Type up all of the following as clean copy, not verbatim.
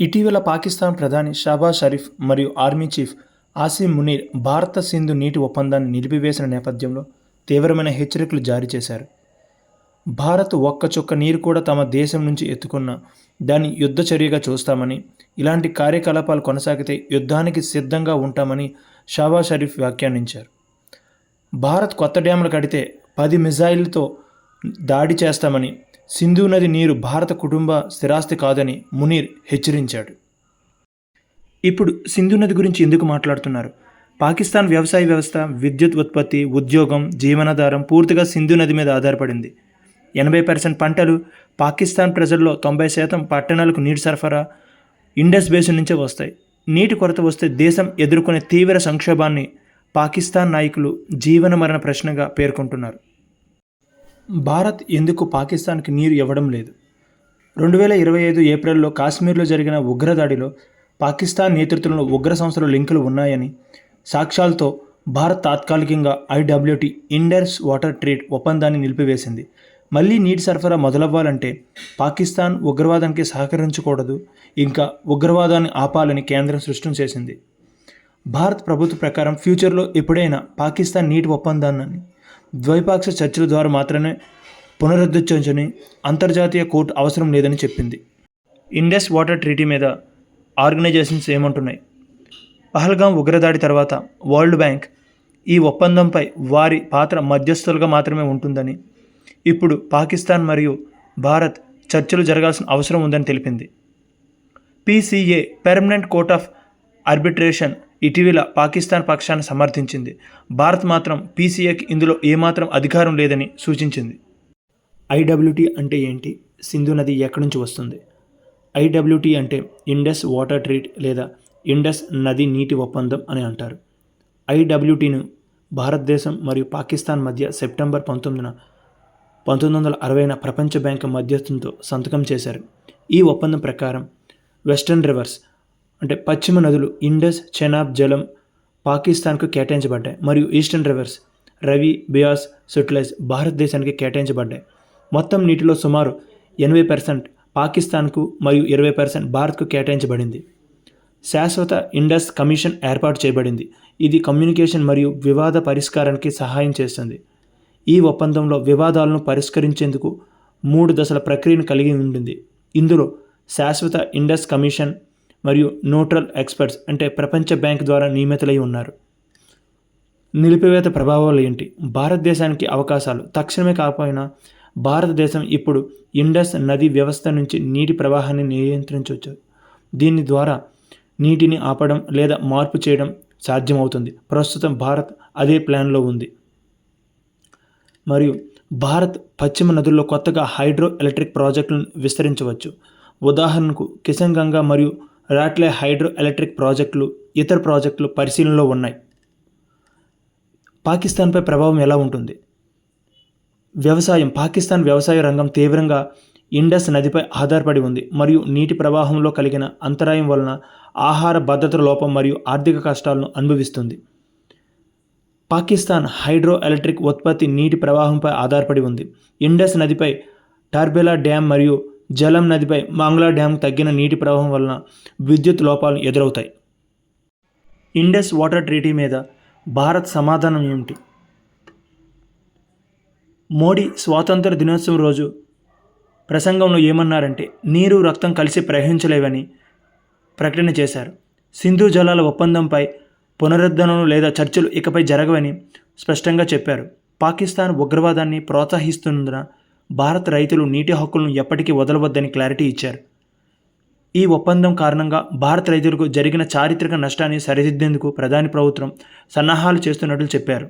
ఇటీవల పాకిస్తాన్ ప్రధాని షాబాజ్ షరీఫ్ మరియు ఆర్మీ చీఫ్ ఆసిమ్ మునీర్ భారత సింధు నీటి ఒప్పందాన్ని నిలిపివేసిన నేపథ్యంలో తీవ్రమైన హెచ్చరికలు జారీ చేశారు. భారత్ ఒక్క చుక్క నీరు కూడా తమ దేశం నుంచి ఎత్తుకున్నా దాన్ని యుద్ధ చర్యగా చూస్తామని, ఇలాంటి కార్యకలాపాలు కొనసాగితే యుద్ధానికి సిద్ధంగా ఉంటామని షాబాజ్ షరీఫ్ వ్యాఖ్యానించారు. భారత్ కొత్త డ్యాములు కడితే 10 మిజైళ్లతో దాడి చేస్తామని, సింధు నది నీరు భారత కుటుంబ స్థిరాస్తి కాదని మునీర్ హెచ్చరించాడు. ఇప్పుడు సింధు నది గురించి ఎందుకు మాట్లాడుతున్నారు? పాకిస్తాన్ వ్యవసాయ వ్యవస్థ, విద్యుత్ ఉత్పత్తి, ఉద్యోగం, జీవనాధారం పూర్తిగా సింధు నది మీద ఆధారపడింది. 80% పంటలు, పాకిస్తాన్ ప్రజల్లో 90% పట్టణాలకు నీటి సరఫరా ఇండస్ బేసిన్ నుంచే వస్తాయి. నీటి కొరత వస్తే దేశం ఎదుర్కొనే తీవ్ర సంక్షోభాన్ని పాకిస్తాన్ నాయకులు జీవన మరణ ప్రశ్నగా పేర్కొంటున్నారు. భారత్ ఎందుకు పాకిస్తాన్కి నీరు ఇవ్వడం లేదు? 2025 ఏప్రిల్లో కాశ్మీర్లో జరిగిన ఉగ్రదాడిలో పాకిస్తాన్ నేతృత్వంలో ఉగ్ర సంస్థల లింకులు ఉన్నాయని సాక్ష్యాలతో భారత్ తాత్కాలికంగా IWT ఇండస్ వాటర్ ట్రీట్ ఒప్పందాన్ని నిలిపివేసింది. మళ్లీ నీటి సరఫరా మొదలవ్వాలంటే పాకిస్తాన్ ఉగ్రవాదానికి సహకరించకూడదు, ఇంకా ఉగ్రవాదాన్ని ఆపాలని కేంద్రం స్పష్టం చేసింది. భారత్ ప్రభుత్వ ప్రకారం ఫ్యూచర్లో ఎప్పుడైనా పాకిస్తాన్ నీటి ఒప్పందాన్ని ద్వైపాక్షిక చర్చల ద్వారా మాత్రమే పునరుద్ధరించని అంతర్జాతీయ కోర్టు అవసరం లేదని చెప్పింది. ఇండస్ వాటర్ ట్రీటీ మీద ఆర్గనైజేషన్స్ ఏమంటున్నాయి? పహల్గాం ఉగ్రదాడి తర్వాత వరల్డ్ బ్యాంక్ ఈ ఒప్పందంపై వారి పాత్ర మధ్యస్థులుగా మాత్రమే ఉంటుందని, ఇప్పుడు పాకిస్తాన్ మరియు భారత్ చర్చలు జరగాల్సిన అవసరం ఉందని తెలిపింది. PCA permanent court of arbitration ఇటీవల పాకిస్తాన్ పక్షాన్ని సమర్థించింది. భారత్ మాత్రం PCAకి ఇందులో ఏమాత్రం అధికారం లేదని సూచించింది. IWT అంటే ఏంటి? సింధు నది ఎక్కడి నుంచి వస్తుంది? IWT అంటే ఇండస్ వాటర్ ట్రీట్ లేదా ఇండస్ నది నీటి ఒప్పందం అని అంటారు. IWTను భారతదేశం మరియు పాకిస్తాన్ మధ్య సెప్టెంబర్ 1960 ప్రపంచ బ్యాంకు మధ్యస్థంతో సంతకం చేశారు. ఈ ఒప్పందం ప్రకారం వెస్టర్న్ రివర్స్ అంటే పశ్చిమ నదులు ఇండస్, చెనాబ్ జలం పాకిస్తాన్కు కేటాయించబడ్డాయి మరియు ఈస్టర్న్ రివర్స్ రవి, బియాస్, సుట్లెజ్ భారతదేశానికి కేటాయించబడ్డాయి. మొత్తం నీటిలో సుమారు 80% పాకిస్తాన్కు మరియు 20% భారత్కు కేటాయించబడింది. శాశ్వత ఇండస్ కమిషన్ ఏర్పాటు చేయబడింది. ఇది కమ్యూనికేషన్ మరియు వివాద పరిష్కారానికి సహాయం చేస్తుంది. ఈ ఒప్పందంలో వివాదాలను పరిష్కరించేందుకు 3 దశల ప్రక్రియను కలిగి ఉంటుంది. ఇందులో శాశ్వత ఇండస్ కమిషన్ మరియు న్యూట్రల్ ఎక్స్పర్ట్స్ అంటే ప్రపంచ బ్యాంక్ ద్వారా నియమితులై ఉన్నారు. నిలిపివేత ప్రభావాలు ఏంటి? భారతదేశానికి అవకాశాలు. తక్షణమే కాకపోయినా భారతదేశం ఇప్పుడు ఇండస్ నది వ్యవస్థ నుంచి నీటి ప్రవాహాన్ని నియంత్రించవచ్చు. దీని ద్వారా నీటిని ఆపడం లేదా మార్పు చేయడం సాధ్యమవుతుంది. ప్రస్తుతం భారత్ అదే ప్లాన్లో ఉంది. మరియు భారత్ పశ్చిమ నదుల్లో కొత్తగా హైడ్రో ఎలక్ట్రిక్ ప్రాజెక్టులను విస్తరించవచ్చు. ఉదాహరణకు కిషన్ గంగా మరియు రాట్లే హైడ్రో ఎలక్ట్రిక్ ప్రాజెక్టులు, ఇతర ప్రాజెక్టులు పరిశీలనలో ఉన్నాయి. పాకిస్తాన్పై ప్రభావం ఎలా ఉంటుంది? వ్యవసాయం. పాకిస్తాన్ వ్యవసాయ రంగం తీవ్రంగా ఇండస్ నదిపై ఆధారపడి ఉంది మరియు నీటి ప్రవాహంలో కలిగిన అంతరాయం వలన ఆహార భద్రత లోపం మరియు ఆర్థిక కష్టాలను అనుభవిస్తుంది. పాకిస్తాన్ హైడ్రో ఎలక్ట్రిక్ ఉత్పత్తి నీటి ప్రవాహంపై ఆధారపడి ఉంది. ఇండస్ నదిపై టార్బెలా డ్యామ్ మరియు జలం నదిపై మాంగ్లా డ్యామ్ తగ్గిన నీటి ప్రవాహం వలన విద్యుత్ లోపాలు ఎదురవుతాయి. ఇండస్ వాటర్ ట్రీటీ మీద భారత్ సమాధానం ఏమిటి? మోడీ స్వాతంత్ర దినోత్సవం రోజు ప్రసంగంలో ఏమన్నారంటే నీరు, రక్తం కలిసి ప్రవహించలేవని ప్రకటన చేశారు. సింధు జలాల ఒప్పందంపై పునరుద్ధరణలు లేదా చర్చలు ఇకపై జరగవని స్పష్టంగా చెప్పారు. పాకిస్తాన్ ఉగ్రవాదాన్ని ప్రోత్సహిస్తున్నందున భారత రైతులు నీటి హక్కులను ఎప్పటికీ వదలవద్దని క్లారిటీ ఇచ్చారు. ఈ ఒప్పందం కారణంగా భారత రైతులకు జరిగిన చారిత్రక నష్టాన్ని సరిదిద్దేందుకు ప్రధాని ప్రభుత్వం సన్నాహాలు చేస్తున్నట్లు చెప్పారు.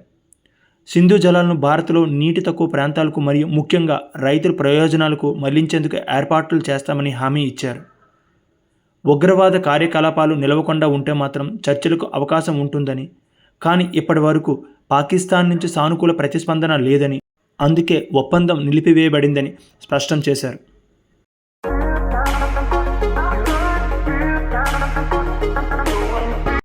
సింధు జలాలను భారత్లో నీటి తక్కువ ప్రాంతాలకు మరియు ముఖ్యంగా రైతుల ప్రయోజనాలకు మళ్లించేందుకు ఏర్పాట్లు చేస్తామని హామీ ఇచ్చారు. ఉగ్రవాద కార్యకలాపాలు నిలవకుండా ఉంటే మాత్రం చర్చలకు అవకాశం ఉంటుందని, కానీ ఇప్పటి వరకు పాకిస్తాన్ నుంచి సానుకూల ప్రతిస్పందన లేదని, అందుకే ఒప్పందం నిలిపివేయబడిందని స్పష్టం చేశారు.